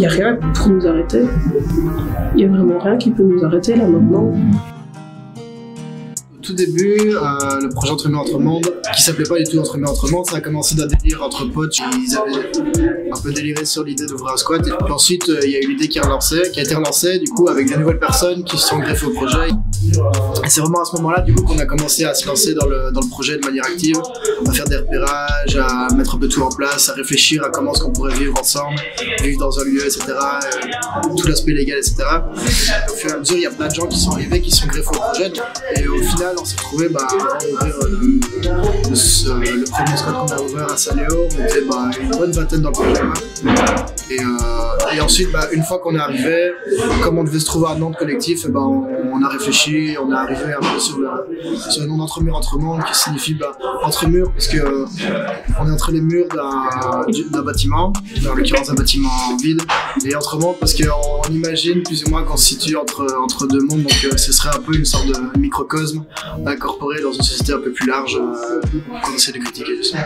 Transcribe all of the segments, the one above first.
n'y a rien pour nous arrêter. Il n'y a vraiment rien qui peut nous arrêter là maintenant. Au tout début, le projet Entre Humains Entre Mondes, qui s'appelait pas du tout Entre Humains Entre Mondes, ça a commencé d'un délire entre potes. Ils avaient un peu déliré sur l'idée d'ouvrir un squat. Et puis ensuite, il y a eu l'idée qui a été relancée, du coup, avec de nouvelles personnes qui se sont greffées au projet. Et c'est vraiment à ce moment-là, du coup, qu'on a commencé à se lancer dans le projet de manière active, à faire des repérages, à mettre un peu tout en place, à réfléchir à comment est-ce qu'on pourrait vivre ensemble, vivre dans un lieu, etc. Tout l'aspect légal, etc. Et au fur et à mesure, il y a plein de gens qui sont arrivés, qui se sont greffés au projet. Et au final, on s'est retrouvé à ouvrir le premier squat qu'on a ouvert à Saléo. On était une bonne vingtaine dans le projet. Et ensuite, une fois qu'on est arrivé, comme on devait se trouver à Nantes collectif, on a réfléchi, on est arrivé un peu sur le nom d'Entre Murs Entre Mondes, qui signifie entre murs, puisque on est entre les murs d'un bâtiment, en l'occurrence un bâtiment vide, et Entre Mondes parce qu'on imagine plus ou moins qu'on se situe entre deux mondes, donc ce serait un peu une sorte de microcosme incorporé dans une société un peu plus large qu'on essaie de critiquer justement.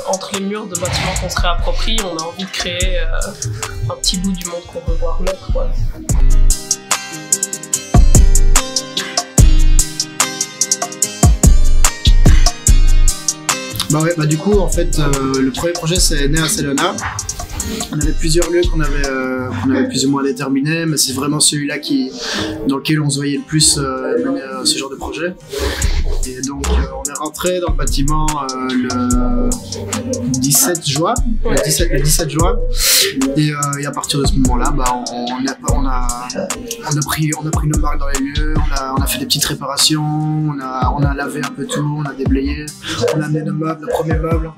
Entre les murs de bâtiments qu'on se réapproprie, on a envie de créer un petit bout du monde qu'on veut voir naître, quoi. Du coup, en fait, le premier projet c'est né à Salona. On avait plusieurs lieux qu'on avait plus ou moins déterminés, mais c'est vraiment celui-là dans lequel on se voyait le plus mener ce genre de projet. Et donc on est rentré dans le bâtiment le 17 juin, le 17 juin, et à partir de ce moment-là, on a pris nos marques dans les lieux, on a fait des petites réparations, on a lavé un peu tout, on a déblayé, on a amené nos meubles, nos premiers meubles.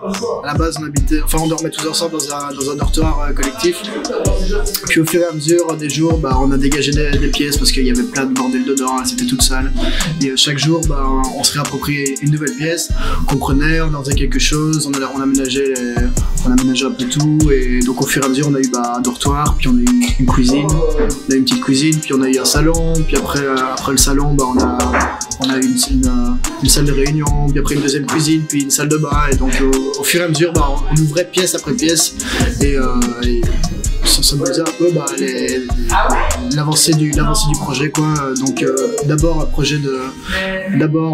À la base, on dormait tous ensemble dans un dortoir collectif. Puis au fur et à mesure des jours, on a dégagé des pièces parce qu'il y avait plein de bordel dedans, c'était toute seule. Et chaque jour, on se réappropriait une nouvelle pièce qu'on prenait, on en faisait quelque chose, on aménageait un peu tout. Et donc au fur et à mesure, on a eu un dortoir, puis on a eu une cuisine, on a eu une petite cuisine, puis on a eu un salon, puis après le salon, on a eu une salle de réunion, puis après une deuxième cuisine, puis une salle de bain. Et donc au fur et à mesure, on ouvrait pièce après pièce, et ça symbolisait un peu l'avancée du projet, quoi. Donc d'abord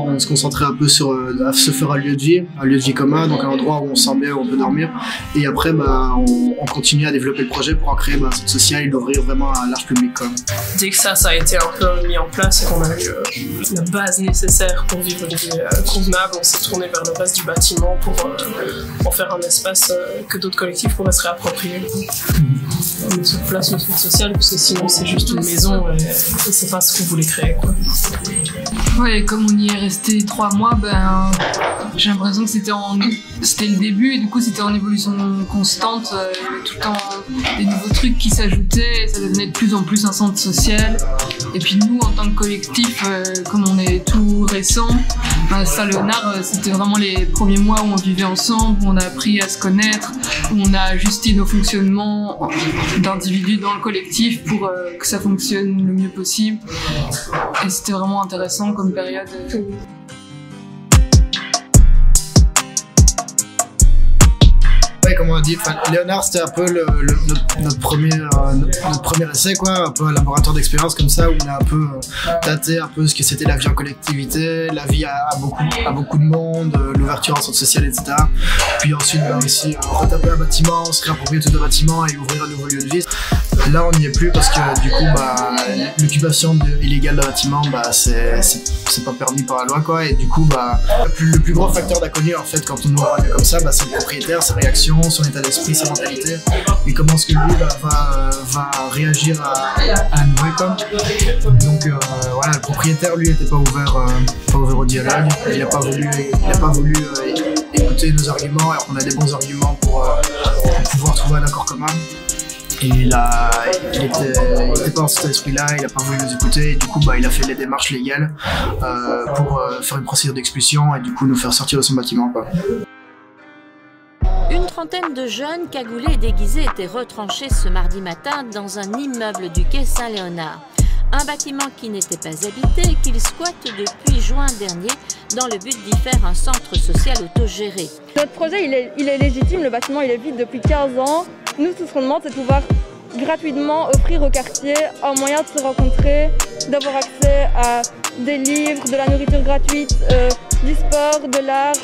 on se concentrait un peu sur à se faire un lieu de vie commun, donc un endroit où on se sent bien, où on peut dormir, et après on continue à développer le projet pour en créer un centre social et l'ouvrir vraiment à un large public, quoi. Dès que ça a été un peu mis en place et qu'on a eu la base nécessaire pour vivre une vie convenable, on s'est tourné vers le reste du bâtiment pour en faire un espace que d'autres collectifs pourraient se réapproprier. On met sur place le centre social, parce que sinon c'est juste une maison et c'est pas ce qu'on voulait créer, quoi. Ouais, comme on y est resté 3 mois, j'ai l'impression que c'était le début, et du coup c'était en évolution constante, il y avait tout le temps des nouveaux trucs qui s'ajoutaient, et ça devenait de plus en plus un centre social. Et puis nous, en tant que collectif, comme on est tout récent, Saléonard, c'était vraiment les premiers mois où on vivait ensemble, où on a appris à se connaître, où on a ajusté nos fonctionnements d'individus dans le collectif pour que ça fonctionne le mieux possible. Et c'était vraiment intéressant comme période. Comme on a dit, Léonard c'était un peu notre premier essai, quoi, un peu un laboratoire d'expérience comme ça, où on a un peu tâté un peu ce que c'était la vie en collectivité, la vie à beaucoup de monde, l'ouverture en centre social, etc. Puis ensuite aussi retaper un bâtiment, se réapproprier tout un bâtiment et ouvrir un nouveau lieu de vie. Là on n'y est plus parce que du coup l'occupation illégale d'un bâtiment c'est pas permis par la loi, quoi, et du coup le plus gros facteur d'inconnu en fait quand on ouvre un lieu comme ça, c'est le propriétaire, ses réactions, son état d'esprit, sa mentalité, et comment est-ce que lui va réagir à un nouveau, quoi. Donc voilà, le propriétaire lui était pas ouvert au dialogue, il a pas voulu écouter nos arguments, alors qu'on a des bons arguments pour pouvoir trouver un accord commun. Et il était pas dans cet esprit-là, il a pas voulu nous écouter, et du coup il a fait les démarches légales pour faire une procédure d'expulsion et du coup nous faire sortir de son bâtiment, quoi. Une trentaine de jeunes cagoulés et déguisés étaient retranchés ce mardi matin dans un immeuble du quai Saint-Léonard. Un bâtiment qui n'était pas habité et qu'il squatte depuis juin dernier dans le but d'y faire un centre social autogéré. Notre projet, il est légitime, le bâtiment il est vide depuis 15 ans. Nous, tout ce qu'on demande, c'est de pouvoir gratuitement offrir au quartier un moyen de se rencontrer, d'avoir accès à des livres, de la nourriture gratuite, du sport, de l'art,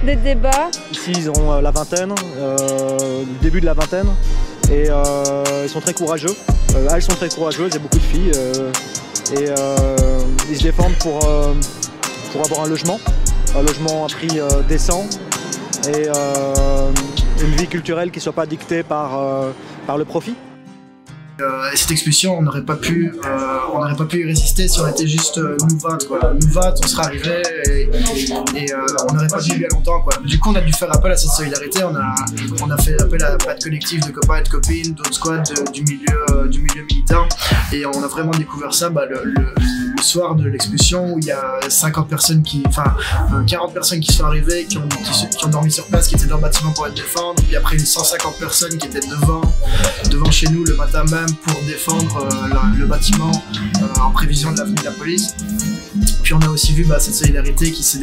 des débats. Ici, ils ont la vingtaine, le début de la vingtaine, et ils sont très courageux. Elles sont très courageuses, il y a beaucoup de filles, et ils se défendent pour avoir un logement à prix décent, et une vie culturelle qui ne soit pas dictée par le profit. Et cette expulsion, on n'aurait pas pu y résister si on était juste nous 20 quoi. Nous 20, on serait arrivés et on n'aurait pas vécu il y a longtemps quoi. Du coup, on a dû faire appel à cette solidarité. On a fait appel à pas de collectif de copains et de copines, d'autres squads du milieu militant, et on a vraiment découvert ça le soir de l'expulsion où il y a 40 personnes 40 personnes qui sont arrivées, qui ont dormi sur place, qui étaient dans le bâtiment pour être défendre, puis après 150 personnes qui étaient devant chez nous le matin même pour défendre le bâtiment en prévision de l'avenue de la police. Puis on a aussi vu cette solidarité qui s'est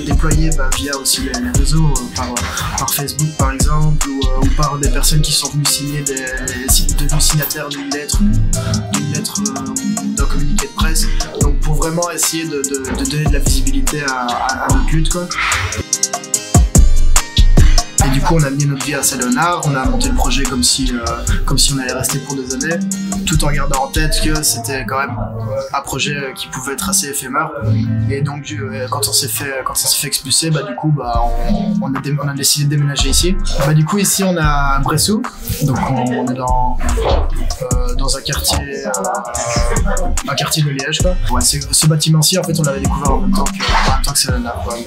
déployée via aussi les réseaux, par Facebook par exemple, ou par des personnes qui sont venues signer devenues signataires d'une lettre d'un communiqué de presse. Donc pour vraiment essayer de donner de la visibilité à notre lutte quoi. Et du coup, on a mis notre vie à Saint-Léonard, on a monté le projet comme si on allait rester pour des années, tout en gardant en tête que c'était quand même un projet qui pouvait être assez éphémère. Et donc, quand on s'est fait expulser, du coup, on a décidé de déménager ici. Du coup, ici, on a Bressou, donc on est dans un quartier de Liège, quoi. Ouais, ce bâtiment-ci, en fait, on l'avait découvert en même temps que Saint-Léonard, quoi.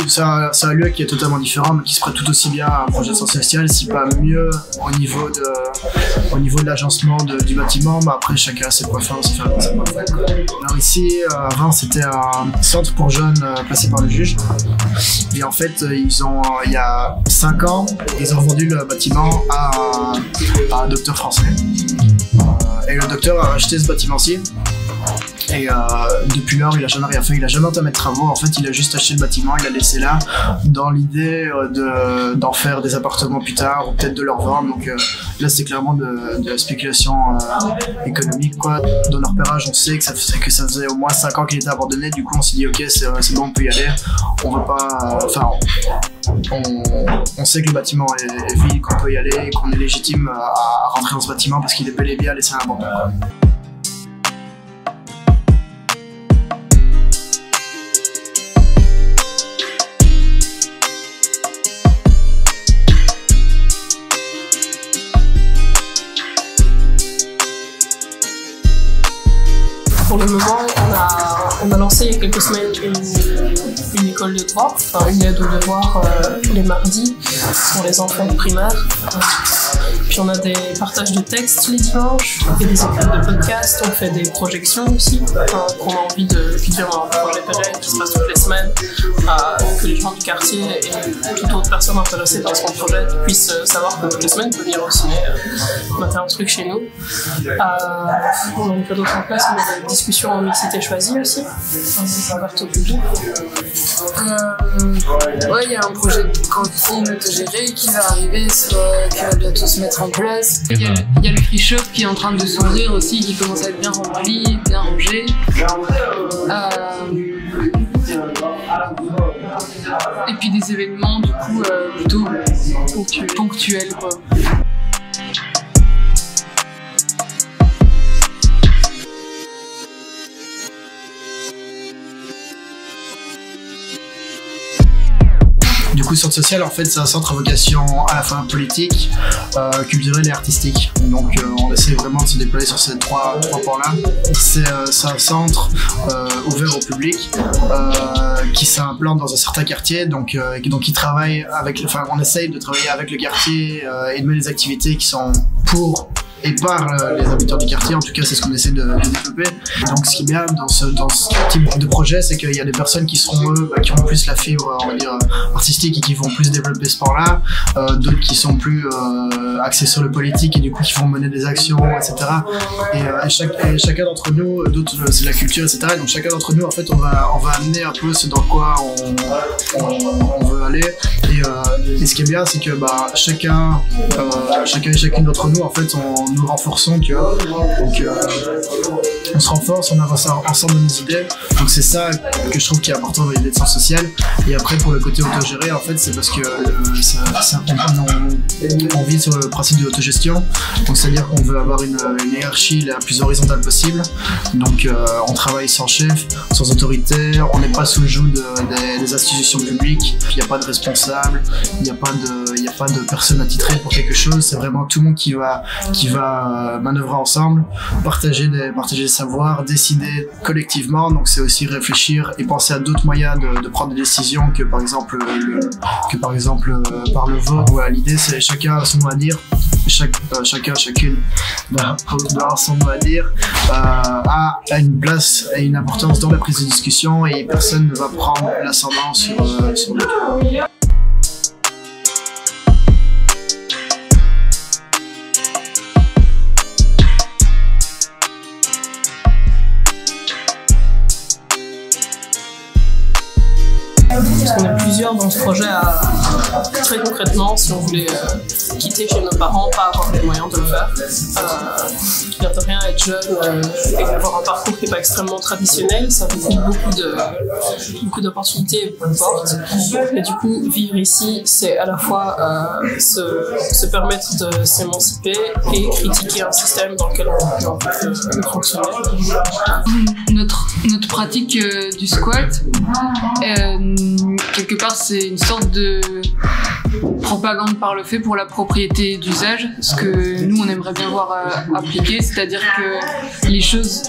C'est un lieu qui est totalement différent, mais qui se prête tout aussi bien à un projet social, si pas mieux au niveau de l'agencement du bâtiment. Mais après, chacun a ses points forts, ses points faibles. Alors ici, avant, c'était un centre pour jeunes placé par le juge. Et en fait, il y a 5 ans, ils ont vendu le bâtiment à un docteur français. Et le docteur a racheté ce bâtiment-ci. Et depuis lors, il a jamais rien fait, il a jamais entamé de travaux. En fait, il a juste acheté le bâtiment, il l'a laissé là, dans l'idée d'en faire des appartements plus tard, ou peut-être de leur vendre. Donc là, c'est clairement de la spéculation économique, quoi. Dans leur repérage, on sait que ça faisait au moins 5 ans qu'il était abandonné. Du coup, on s'est dit, ok, c'est bon, on peut y aller. On veut pas, on sait que le bâtiment est vide, qu'on peut y aller, et qu'on est légitime à rentrer dans ce bâtiment parce qu'il est bel et bien laissé à l'abandon, quoi. Pour le moment, on a lancé il y a quelques semaines une école de droit, une aide aux devoirs les mardis pour les enfants de primaire. Puis on a des partages de textes les dimanches, on fait des écoutes de podcasts, on fait des projections aussi, qu'on a envie de vivre un projet pérenne qui se passe toutes les semaines, que les gens du quartier et toute autre personne intéressée par son projet puissent savoir que toutes les semaines, on peut venir au ciné, mater un truc chez nous. On a mis d'autres en place, on a des discussions en mixité choisie aussi, c'est ouvert au public. Ouais, il y a un projet de cantine autogérée qui va arriver, qui va bientôt se mettre en place. Il y a le free shop qui est en train de s'ouvrir aussi, qui commence à être bien rempli, bien rangé. Et puis des événements du coup plutôt ponctuels quoi. Du coup, Centre Social, en fait, c'est un centre à vocation à la fois politique, culturelle et artistique. Donc, on essaie vraiment de se déployer sur ces trois pans-là. C'est un centre ouvert au public qui s'implante dans un certain quartier, donc qui travaille avec, on essaye de travailler avec le quartier et de mener des activités qui sont pour et par les habitants du quartier. En tout cas, c'est ce qu'on essaie de développer. Donc, ce qui est bien dans ce type de projet, c'est qu'il y a des personnes qui seront qui ont plus la fibre, on va dire, artistique et qui vont plus développer ce sport-là, d'autres qui sont plus axés sur le politique et du coup qui vont mener des actions, etc. Et chacun d'entre nous, d'autres c'est la culture, etc. Donc chacun d'entre nous, en fait, on va amener un peu ce dans quoi on veut aller. Et ce qui est bien, c'est que chacun et chacune d'entre nous, en fait, nous renforçons, tu vois. Donc on se renforce, on avance ensemble nos idées. Donc c'est ça que je trouve qui est important dans l'idée de sens social. Et après, pour le côté autogéré, en fait, c'est parce que on vit sur le principe de l'autogestion. Donc c'est-à-dire qu'on veut avoir une hiérarchie la plus horizontale possible. Donc on travaille sans chef, sans autorité, on n'est pas sous le joug des institutions publiques. Il n'y a pas de responsable, il n'y a pas de personne attitrée pour quelque chose. C'est vraiment tout le monde qui va manœuvrer ensemble, partager des savoirs, décider collectivement. Donc c'est aussi réfléchir et penser à d'autres moyens de prendre des décisions que par exemple par le vote. Voilà, l'idée c'est chacun a son mot à dire. Chacune doit avoir son mot à dire, a une place et une importance dans la prise de discussion et personne ne va prendre l'ascendant sur l'autre. Parce qu'on est plusieurs dans ce projet très concrètement, si on voulait quitter chez nos parents, pas avoir les moyens de le faire. L'air de rien, être jeune et avoir un parcours qui n'est pas extrêmement traditionnel, ça vous ouvre beaucoup d'opportunités et beaucoup de portes. Et du coup, vivre ici, c'est à la fois se permettre de s'émanciper et critiquer un système dans lequel on peut fonctionner. Notre pratique du squat, quelque part, c'est une sorte de propagande par le fait pour la propriété d'usage, ce que nous on aimerait bien voir appliquer, c'est-à-dire que les choses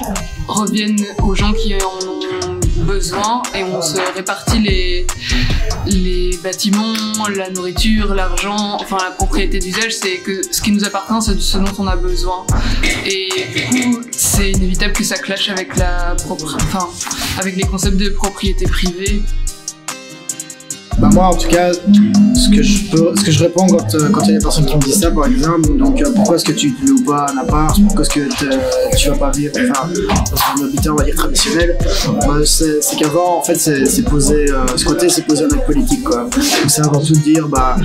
reviennent aux gens qui en ont besoin et on se répartit les bâtiments, la nourriture, l'argent, enfin la propriété d'usage, c'est que ce qui nous appartient, c'est ce dont on a besoin. Et du coup, c'est inévitable que ça clash avec avec les concepts de propriété privée. Moi en tout cas, ce que je réponds quand il y a des personnes qui me disent ça, par exemple, donc pourquoi est-ce que tu ne loues pas un appart, pourquoi est-ce que tu vas pas vivre dans un habitat on va dire traditionnel, c'est qu'avant en fait c'est posé, squatter c'est posé un acte politique quoi. Donc c'est avant tout de dire par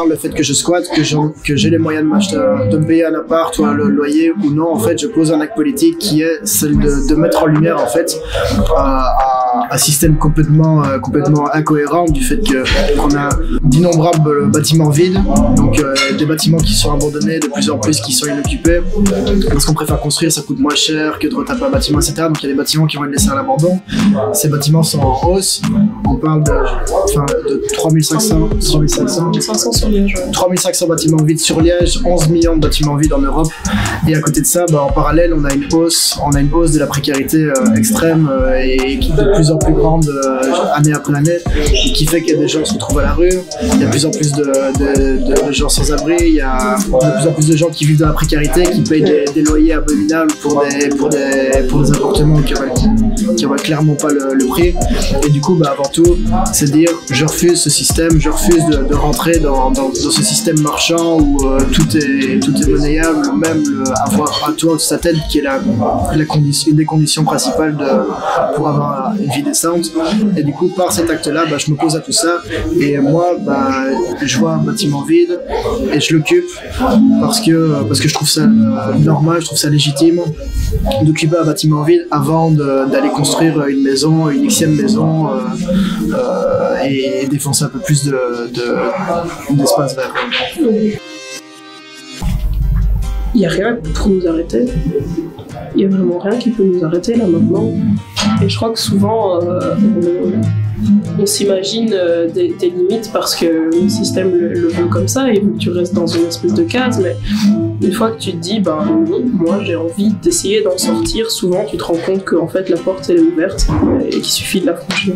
le fait que je squatte, que j'ai les moyens de me payer un appart ou un loyer ou non, en fait je pose un acte politique qui est celle de mettre en lumière en fait un système complètement incohérent du fait qu'on a d'innombrables bâtiments vides, donc des bâtiments qui sont abandonnés de plus en plus, qui sont inoccupés, parce qu'on préfère construire, ça coûte moins cher que de retaper un bâtiment, etc. Donc il y a des bâtiments qui vont être laissés à l'abandon. Ces bâtiments sont en hausse, on parle de 3500 sur Liège. 3500 bâtiments vides sur Liège, 11 millions de bâtiments vides en Europe, et à côté de ça, en parallèle, on a une hausse de la précarité extrême et qui est de plus en plus grande année après année, et qui fait que des gens se retrouvent à la rue, il y a de plus en plus de gens sans abri, il y a de plus en plus de gens qui vivent dans la précarité, qui payent des loyers abominables pour des appartements qui auraient clairement pas le prix. Et du coup, avant tout, c'est dire je refuse ce système, je refuse de rentrer dans ce système marchand où tout est monnayable, même avoir un toit au-dessus de sa tête qui est une des conditions principales pour avoir une vie décente. Et du coup, par cet acte-là, je me pose à tout ça, et moi je vois un bâtiment vide et je l'occupe parce que je trouve ça normal, je trouve ça légitime d'occuper un bâtiment vide avant d'aller construire une maison, une xème maison et défoncer un peu plus d'espace vert. Il n'y a rien pour nous arrêter. Il n'y a vraiment rien qui peut nous arrêter là maintenant. Et je crois que souvent on s'imagine des limites parce que le système le veut comme ça et veut que tu restes dans une espèce de case, mais une fois que tu te dis non, moi j'ai envie d'essayer d'en sortir, souvent tu te rends compte qu'en fait la porte elle est ouverte et qu'il suffit de la franchir.